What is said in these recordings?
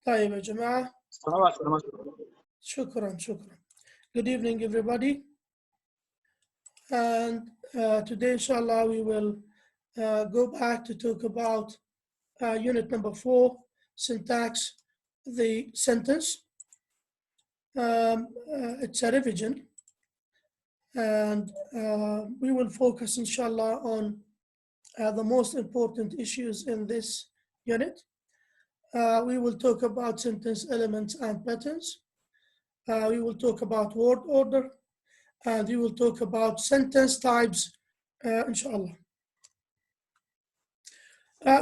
طيب يا جماعة. شكرا. Good evening everybody, and today inshallah we will go back to talk about unit number 4, syntax, the sentence. It's a revision, and we will focus inshallah on the most important issues in this unit. We will talk about sentence elements and patterns. We will talk about word order, and we will talk about sentence types, inshallah.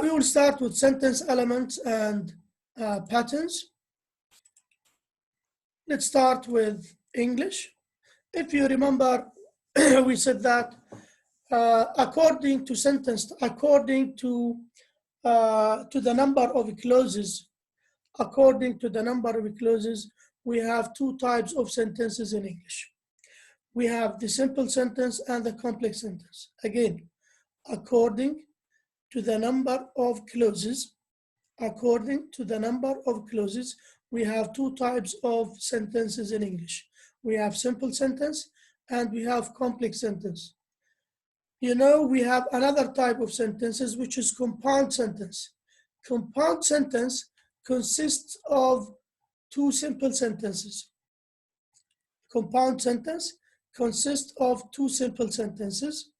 We will start with sentence elements and patterns. Let's start with English. If you remember, we said that according to the number of clauses, we have two types of sentences in English. We have the simple sentence and the complex sentence. Again, according to the number of clauses, we have two types of sentences in English. We have simple sentence and we have complex sentence. You know, we have another type of sentences, which is compound sentence. Compound sentence consists of two simple sentences. Compound sentence consists of two simple sentences,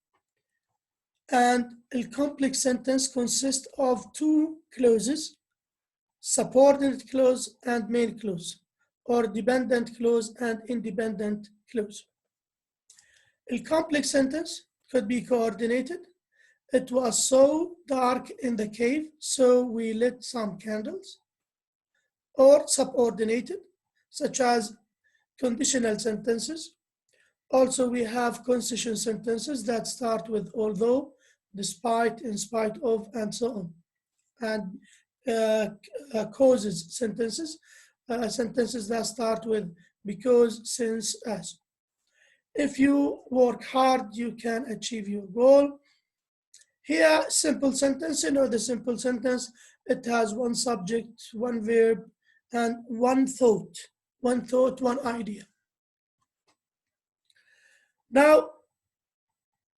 and a complex sentence consists of two clauses, subordinate clause and main clause, or dependent clause and independent clause. A complex sentence could be coordinated. It was so dark in the cave, so we lit some candles. Or subordinated, such as conditional sentences. Also, we have concession sentences that start with although, despite, in spite of, and so on. And causes sentences, sentences that start with because, since, as. If you work hard, you can achieve your goal. Here, simple sentence, you know the simple sentence, it has one subject, one verb, and one thought, one idea. Now,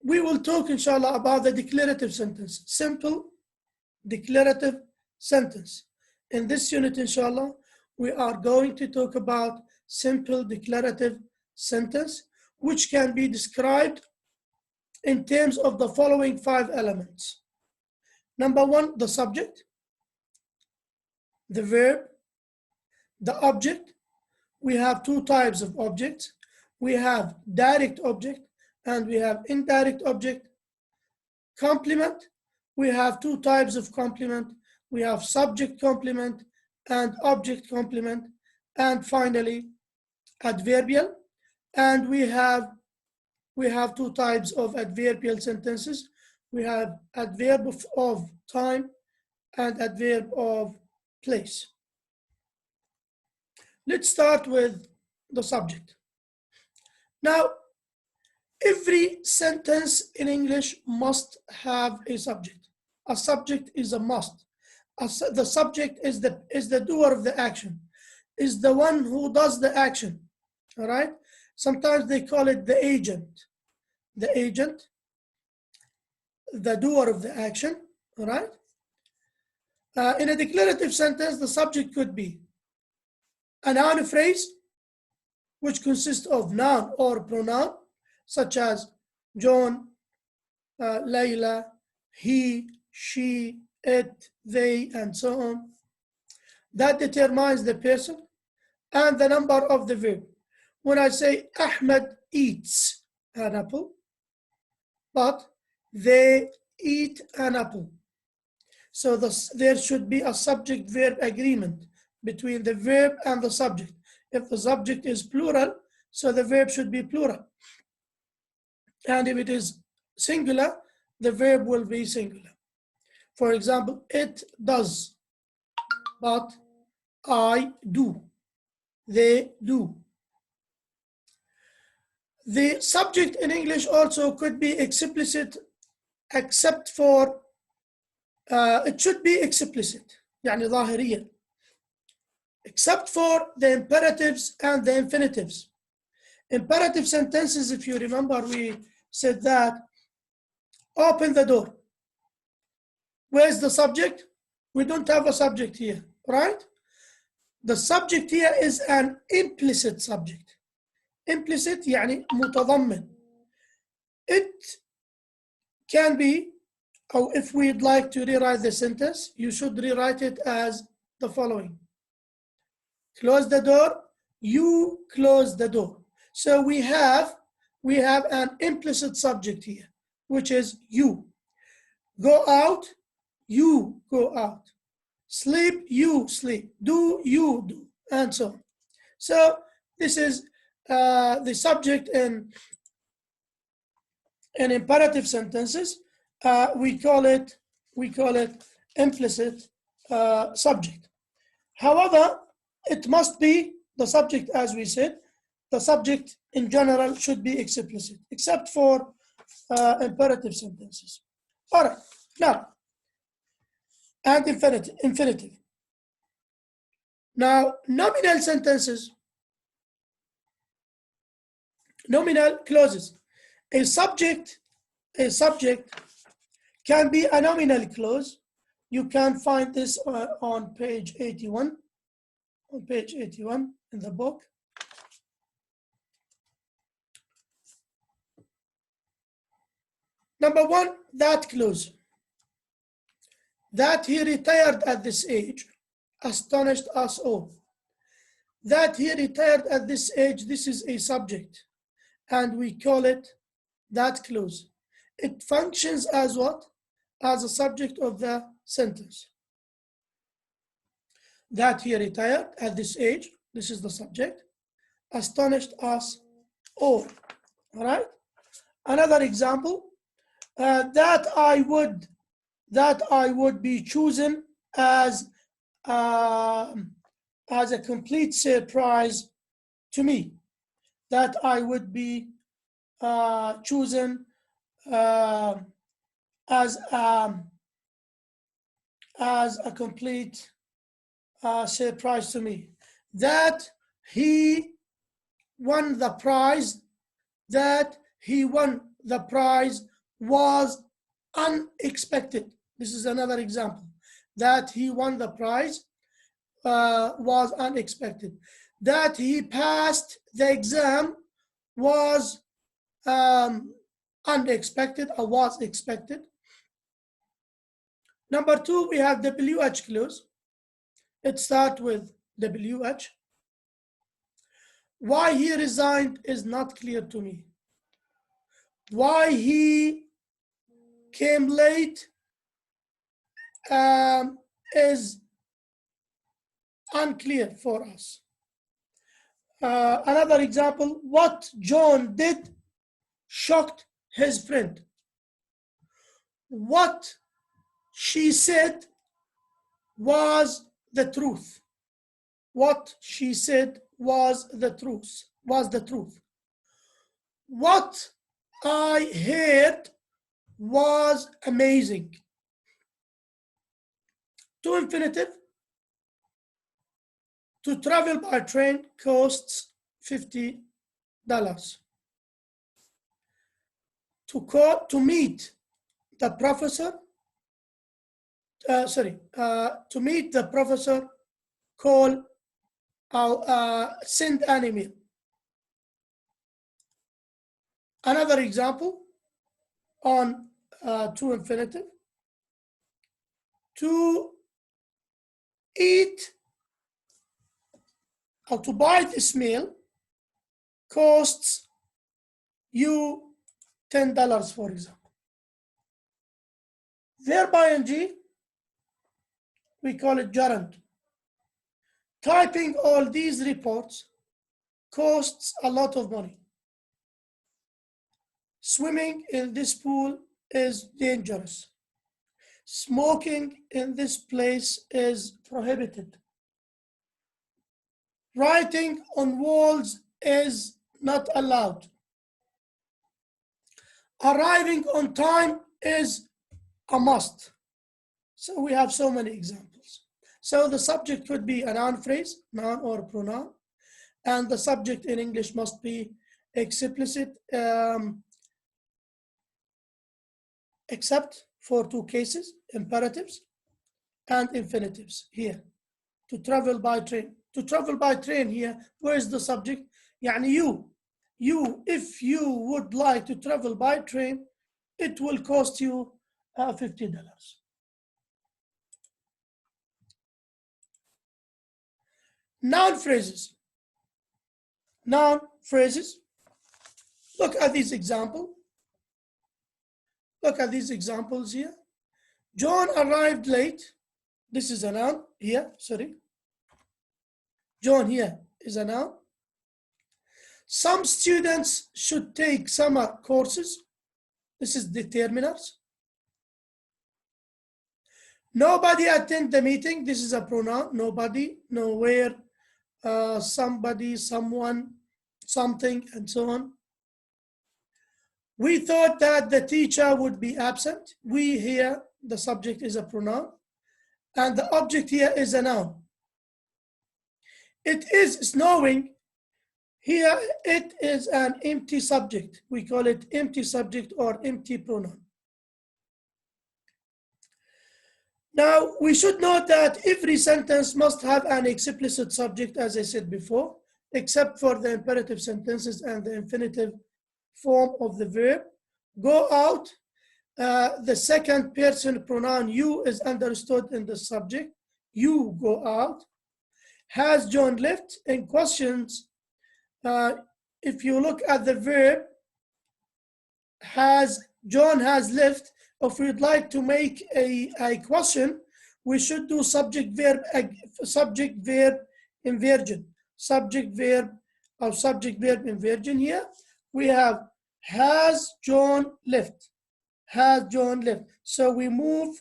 we will talk, inshallah, about the declarative sentence, simple declarative sentence. In this unit, inshallah, we are going to talk about simple declarative sentence, which can be described in terms of the following 5 elements. Number 1, the subject, the verb, the object. We have two types of objects. We have direct object and we have indirect object. Complement, we have two types of complement. We have subject complement and object complement. And finally, adverbial. And we have two types of adverbial sentences. We have adverb of time and adverb of place. Let's start with the subject. Now, every sentence in English must have a subject. A subject is a must. The subject is the doer of the action, is the one who does the action, all right? Sometimes they call it the agent. The agent, the doer of the action, all right? In a declarative sentence, the subject could be a noun phrase, which consists of noun or pronoun, such as John, Layla, he, she, it, they, and so on. That determines the person and the number of the verb. When I say Ahmed eats an apple, but they eat an apple. So there should be a subject-verb agreement between the verb and the subject. If the subject is plural, so the verb should be plural. And if it is singular, the verb will be singular. For example, it does, but I do, they do. The subject in English also could be explicit, except for, it should be explicit, يعني ظاهريا. except for the imperatives and the infinitives. Imperative sentences, if you remember, we said that open the door. Where's the subject? We don't have a subject here, right? The subject here is an implicit subject. Implicit يعني متضمن. It can be, or if we'd like to rewrite the sentence, you should rewrite it as the following. Close the door, you close the door. So we have an implicit subject here, which is you. Go out, you go out. Sleep, you sleep. Do, you do, and so on. So this is the subject in imperative sentences. We call it implicit subject. However, it must be the subject, as we said. The subject in general should be explicit, except for imperative sentences. All right, now, and infinitive. Now, nominal sentences, nominal clauses. A subject can be a nominal clause. You can find this on page 81. On page 81 in the book. Number one, that clause. That he retired at this age astonished us all. That he retired at this age, this is a subject, and we call it that clause. It functions as what? As a subject of the sentence. That he retired at this age, this is the subject, astonished us all. All right? Another example, that I would be chosen as a complete surprise to me. That I would be chosen as a complete surprise to me. That he won the prize. That he won the prize was unexpected. This is another example. That he won the prize was unexpected. That he passed the exam was unexpected or was expected. Number two, we have WH clause. It starts with WH. Why he resigned is not clear to me. Why he came late is unclear for us. Another example, what John did shocked his friend. What she said was the truth. What she said was the truth. What I heard was amazing. To infinitive, to travel by train costs $50. To meet the professor, to meet the professor, call or send an email. Another example on to infinitive, to eat or to buy this meal costs you $10, for example. Verb ing, we call it gerund. Typing all these reports costs a lot of money. Swimming in this pool is dangerous. Smoking in this place is prohibited. Writing on walls is not allowed. Arriving on time is a must. So we have so many examples. So the subject could be a noun phrase, noun or pronoun, and the subject in English must be explicit, except for two cases, imperatives and infinitives here. To travel by train. To travel by train here, where is the subject? يعني you, if you would like to travel by train, it will cost you $50. Noun phrases. Noun phrases. Look at these examples. Look at these examples here. John arrived late. This is a noun here, sorry. John here is a noun. Some students should take summer courses. This is determiners. Nobody attend the meeting. This is a pronoun. Nobody, nowhere, somebody, someone, something, and so on. We thought that the teacher would be absent. We here, the subject is a pronoun, and the object here is a noun. It is snowing. Here, it is an empty subject. We call it empty subject or empty pronoun. Now, we should note that every sentence must have an explicit subject, as I said before, except for the imperative sentences and the infinitive form of the verb. Go out. The second person pronoun you is understood in the subject. You go out. Has John left? In questions, if you look at the verb, John has left. If we'd like to make a question, we should do subject verb inversion. Subject verb or subject verb inversion here. We have has John left. Has John left. So we move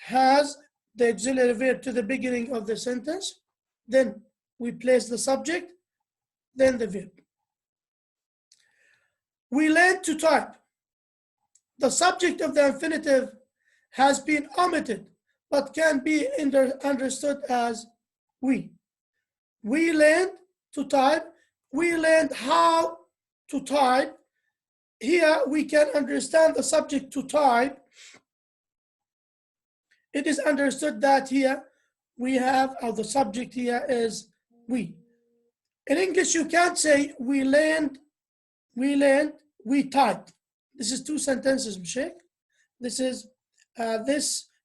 has, the auxiliary verb, to the beginning of the sentence. Then we place the subject, then the verb. We learned to type. The subject of the infinitive has been omitted, but can be understood as we. We learned to type. We learned how to type. Here we can understand the subject to type. It is understood that here we have, or the subject here is we. In English, you can't say we learned, we typed. This is two sentences, Sheikh. This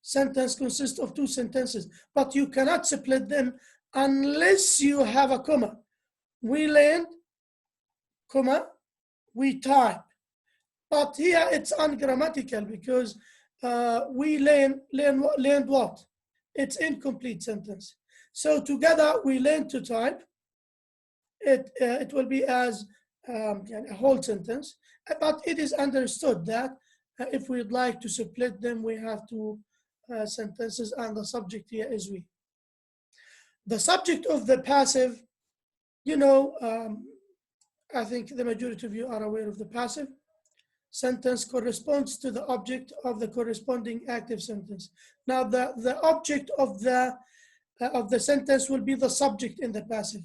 sentence consists of two sentences, but you cannot split them unless you have a comma. We learned, comma, we type. But here it's ungrammatical because we learned what? It's incomplete sentence. So together we learn to type. It will be as a whole sentence, but it is understood that if we'd like to split them, we have two sentences, and the subject here is we. The subject of the passive, I think the majority of you are aware of the passive sentence corresponds to the object of the corresponding active sentence. Now, the object of the sentence will be the subject in the passive.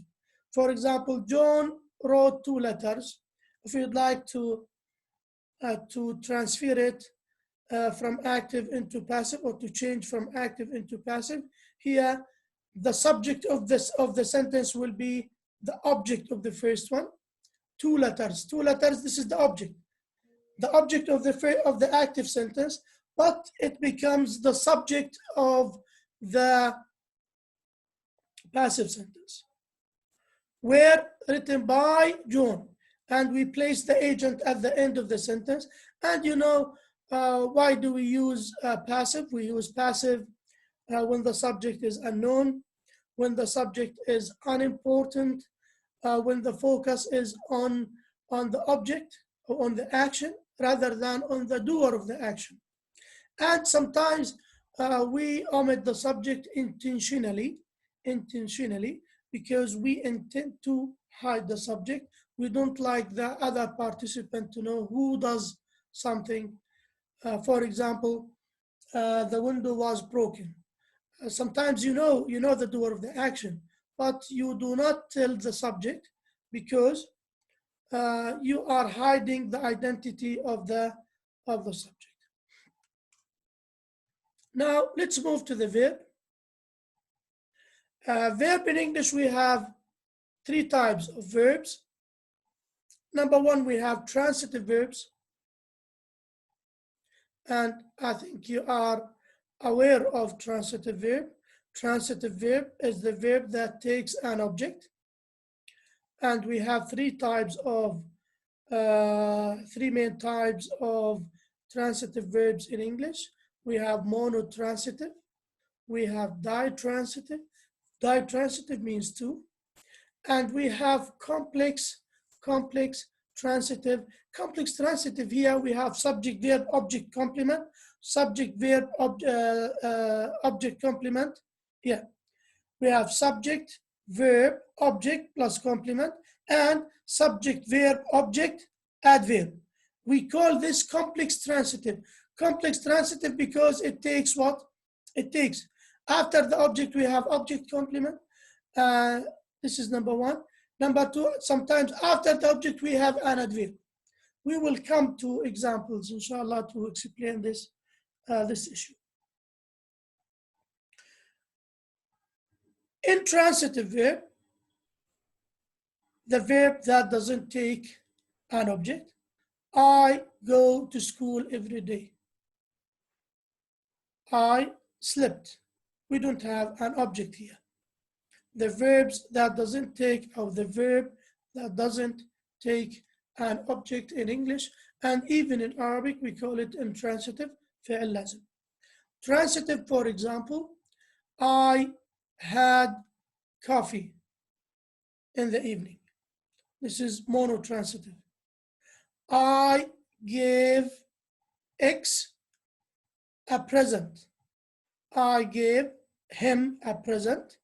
For example, John wrote 2 letters. If you'd like to transfer it from active into passive, or to change from active into passive, here the subject of the sentence will be the object of the first one. 2 letters. 2 letters. This is the object. The object of the active sentence, but it becomes the subject of the passive sentence. Were written by John, and we place the agent at the end of the sentence. And why do we use passive? We use passive when the subject is unknown, when the subject is unimportant, when the focus is on the object or on the action rather than on the doer of the action. And sometimes we omit the subject intentionally, because we intend to hide the subject. We don't like the other participant to know who does something. For example, the window was broken. Sometimes you know the doer of the action, but you do not tell the subject because you are hiding the identity of the subject. Now let's move to the verb. Verb in English, we have three types of verbs. Number one, we have transitive verbs, and I think you are aware of transitive verb. Transitive verb is the verb that takes an object, and we have three main types of transitive verbs in English. We have monotransitive, we have ditransitive. Ditransitive means two, and we have complex transitive. Complex transitive, here we have subject verb object complement, subject verb object complement. Yeah, we have subject verb object plus complement, and subject verb object adverb. We call this complex transitive. Complex transitive because it takes what? It takes, after the object we have object complement. This is number one. Number two, sometimes after the object we have an adverb. We will come to examples, inshallah, to explain this issue. Intransitive verb, the verb that doesn't take an object. I go to school every day. I slept. We don't have an object here. The verbs that doesn't take, or the verb that doesn't take an object in English, and even in Arabic, we call it intransitive فعل لازم. Transitive, for example, I had coffee in the evening. This is monotransitive. I gave X a present. I gave him a present.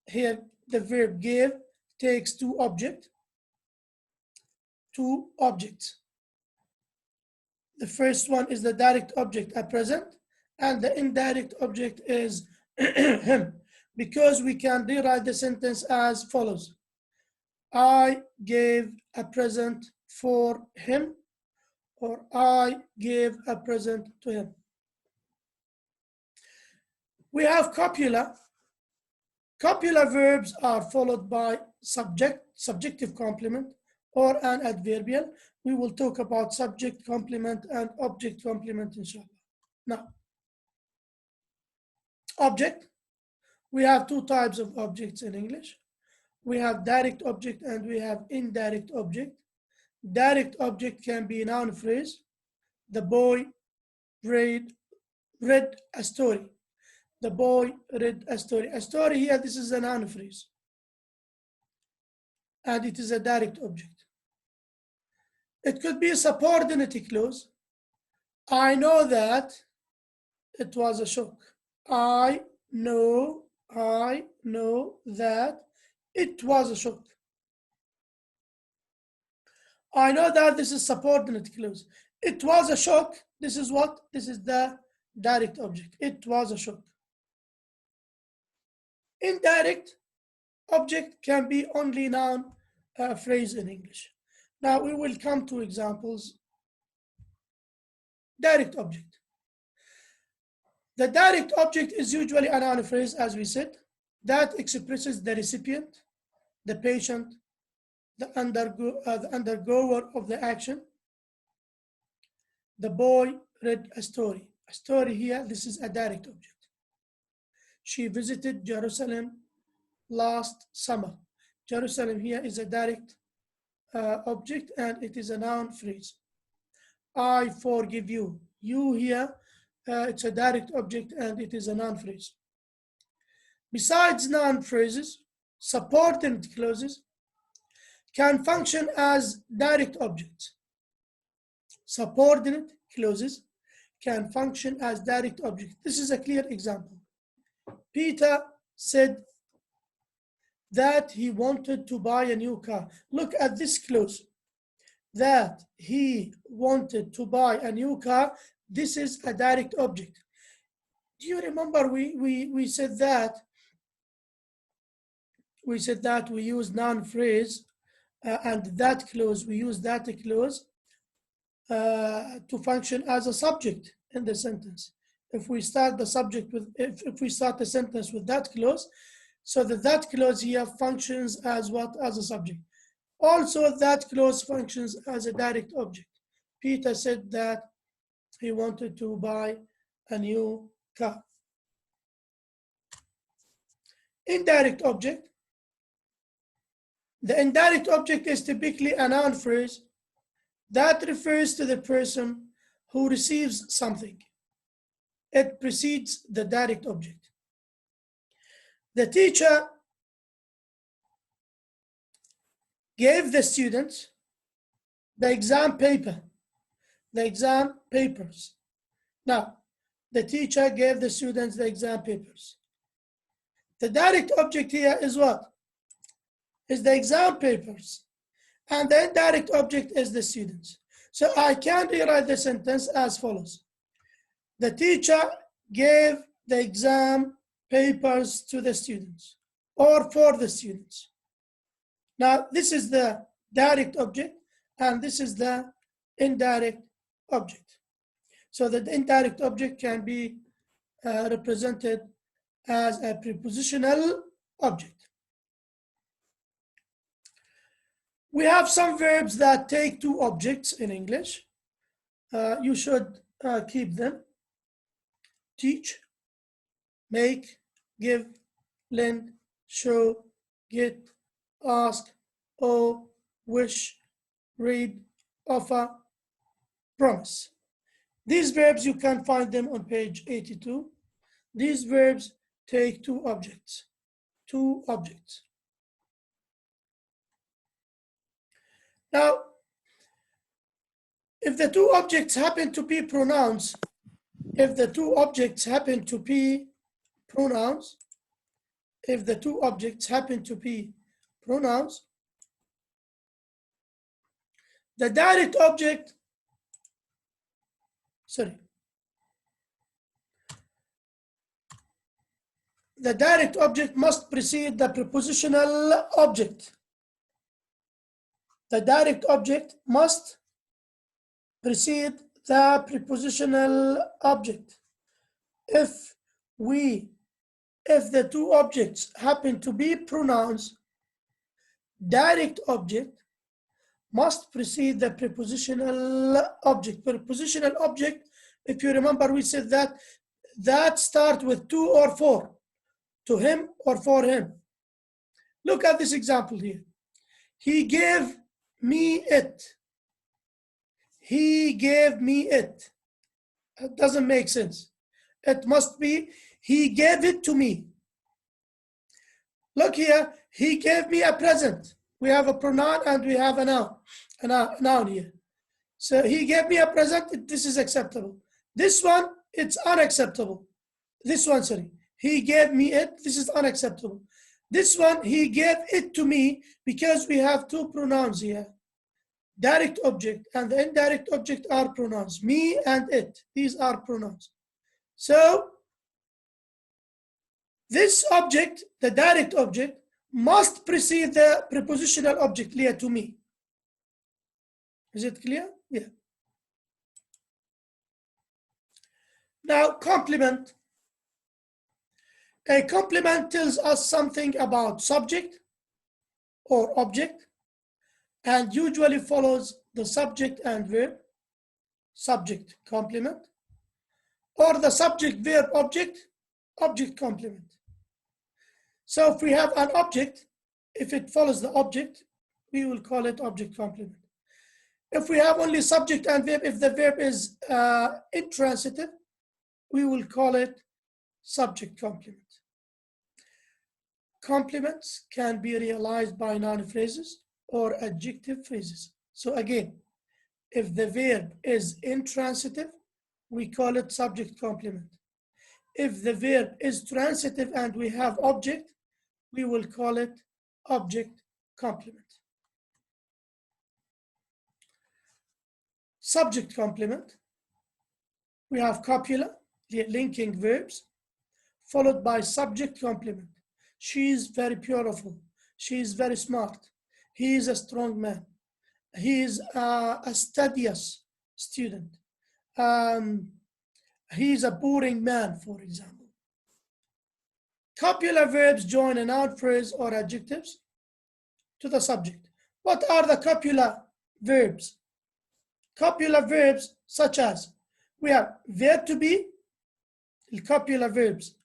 Here, the verb give takes two objects. The first one is the direct object, a present, and the indirect object is him, because we can rewrite the sentence as follows. I gave a present for him, or I gave a present to him. We have copula. Copular verbs are followed by subjective complement, or an adverbial. We will talk about subject complement and object complement, inshallah. Now, object. We have two types of objects in English. We have direct object and we have indirect object. Direct object can be noun phrase. The boy read a story. The boy read a story. A story here, this is a noun phrase. And it is a direct object. It could be a subordinate clause. I know that it was a shock. I know that it was a shock. I know that this is subordinate clause. It was a shock. This is what? This is the direct object. It was a shock. Indirect object can be only noun phrase in English. Now we will come to examples. Direct object. The direct object is usually a noun phrase, as we said, that expresses the recipient, the patient, the undergoer of the action. The boy read a story. A story here, this is a direct object. She visited Jerusalem last summer. Jerusalem here is a direct object, and it is a noun phrase. I forgive you. You here, it's a direct object and it is a noun phrase. Besides noun phrases, subordinate clauses can function as direct objects. Subordinate clauses can function as direct objects. This is a clear example. Peter said that he wanted to buy a new car. Look at this clause. That he wanted to buy a new car. This is a direct object. Do you remember we said that we use noun phrase and that clause, we use that clause to function as a subject in the sentence. If we start the subject with, if we start the sentence with that clause, so that clause here functions as what? As a subject. Also, that clause functions as a direct object. Peter said that he wanted to buy a new car. Indirect object. The indirect object is typically a noun phrase that refers to the person who receives something. It precedes the direct object. The teacher gave the students the exam paper, the exam papers. Now, the teacher gave the students the exam papers. The direct object here is what? Is the exam papers. And the indirect object is the students. So I can rewrite the sentence as follows. The teacher gave the exam papers to the students or for the students. Now, this is the direct object and this is the indirect object. So the indirect object can be represented as a prepositional object. We have some verbs that take two objects in English. You should keep them. Teach, make, give, lend, show, get, ask, owe, wish, read, offer, promise. These verbs, you can find them on page 82. These verbs take two objects. Two objects. Now, if the two objects happen to be pronouns, if the two objects happen to be pronouns, if the two objects happen to be pronouns, the direct object, the direct object must precede the prepositional object. The direct object must precede the prepositional object. If the two objects happen to be pronouns, direct object must precede the prepositional object. Prepositional object, if you remember, we said that start with to or for, to him or for him. Look at this example here. He gave me it. He gave me it. It doesn't make sense. It must be he gave it to me. Look here, he gave me a present. We have a pronoun and we have a noun here. So he gave me a present, this is acceptable. This one, it's unacceptable. This one, sorry. He gave me it, this is unacceptable. This one, he gave it to me, because we have two pronouns here. Direct object and the indirect object are pronouns. Me and it, these are pronouns. So, this object, the direct object, must precede the prepositional object, clear to me. Is it clear? Yeah. Now, complement. A complement tells us something about subject or object and usually follows the subject and verb, subject complement, or the subject verb object, object complement. So if we have an object, if it follows the object, we will call it object complement. If we have only subject and verb, if the verb is intransitive, we will call it subject complement. Complements can be realized by noun phrases or adjective phrases. So again, if the verb is intransitive, we call it subject complement. If the verb is transitive and we have object, we will call it object complement. Subject complement, we have copula, linking verbs, followed by subject complement. She is very beautiful. She is very smart. He is a strong man. He is a studious student. Um, he is a boring man, for example. Copular verbs join a noun phrase or adjectives to the subject. What are the copular verbs? Copular verbs such as, we have verb to be, copular verbs,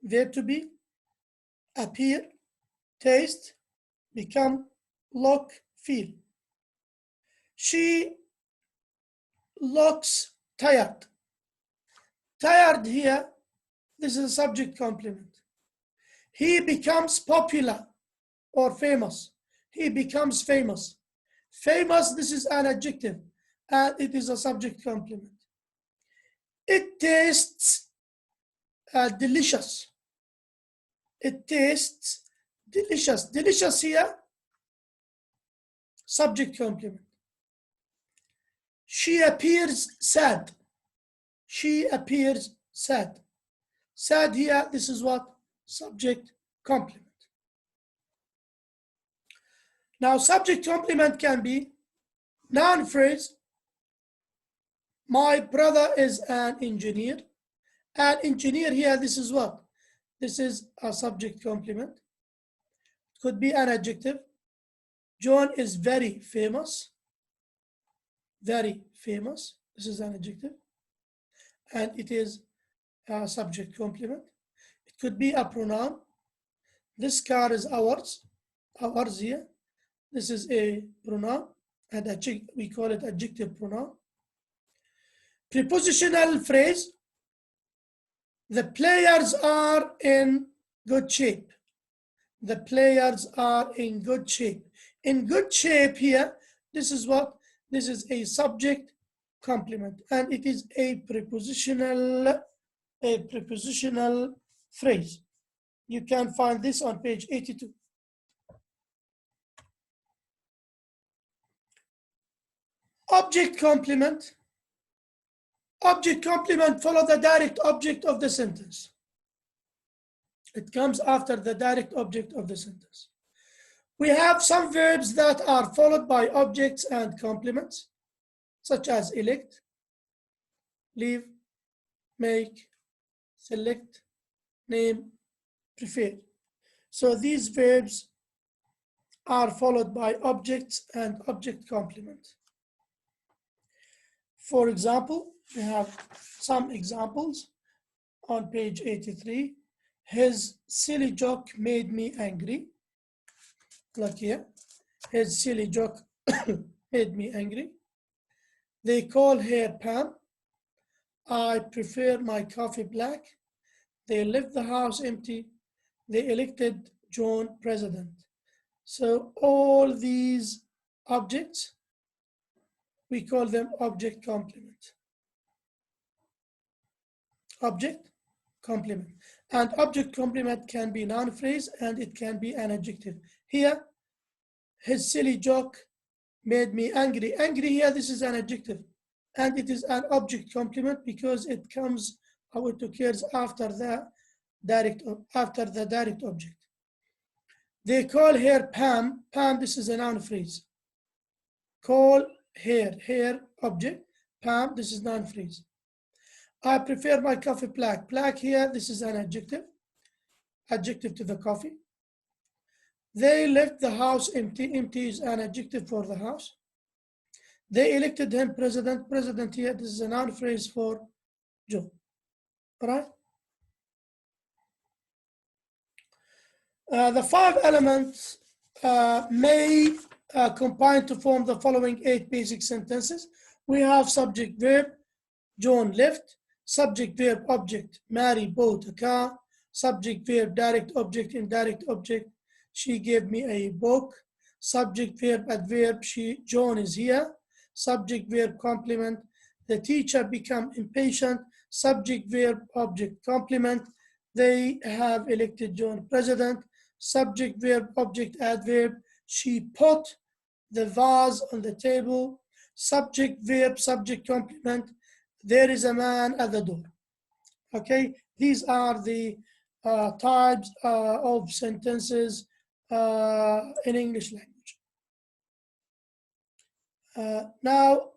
verb to be, appear, taste, become, look, feel. She looks tired. Tired here, this is a subject complement. He becomes popular or famous. He becomes famous. Famous, this is an adjective, and it is a subject complement. It tastes delicious. It tastes delicious. Delicious here, subject complement. She appears sad. She appears sad. Sad here, this is what? Subject complement. Now, subject complement can be noun phrase. My brother is an engineer. An engineer here, this is what? This is a subject complement. It could be an adjective. John is very famous. Very famous. This is an adjective. And it is a subject complement. It could be a pronoun. This car is ours. Ours here. This is a pronoun, and we call it adjective pronoun. Prepositional phrase. The players are in good shape. The players are in good shape. In good shape here, this is what? This is a subject complement, and it is a prepositional phrase. You can find this on page 82. Object complement. Object complement follow the direct object of the sentence. It comes after the direct object of the sentence. We have some verbs that are followed by objects and complements, such as elect, leave, make, select, name, prefer. So these verbs are followed by objects and object complement. For example, we have some examples on page 83. His silly joke made me angry. Look here. His silly joke made me angry. They call her Pam. I prefer my coffee black. They left the house empty. They elected John president. So all these objects, we call them object complement. Object complement. And object complement can be noun phrase and it can be an adjective. Here, his silly joke made me angry. Angry here, this is an adjective. And it is an object complement because it comes, how it occurs after the direct object. They call her Pam. Pam, this is a noun phrase. Call her object. Pam, this is noun phrase. I prefer my coffee black. Black here, this is an adjective. Adjective to the coffee. They left the house empty. Empty is an adjective for the house. They elected him president. President here, this is a noun phrase for Joe. All right? The 5 elements may combine to form the following 8 basic sentences. We have subject verb, John left. Subject verb object, Mary bought a car. Subject verb direct object, indirect object, she gave me a book. Subject verb adverb, John is here. Subject verb complement, the teacher become impatient. Subject verb object complement, they have elected John president. Subject verb object adverb, she put the vase on the table. Subject verb subject complement, there is a man at the door. Okay, These are the types of sentences in English language. Now,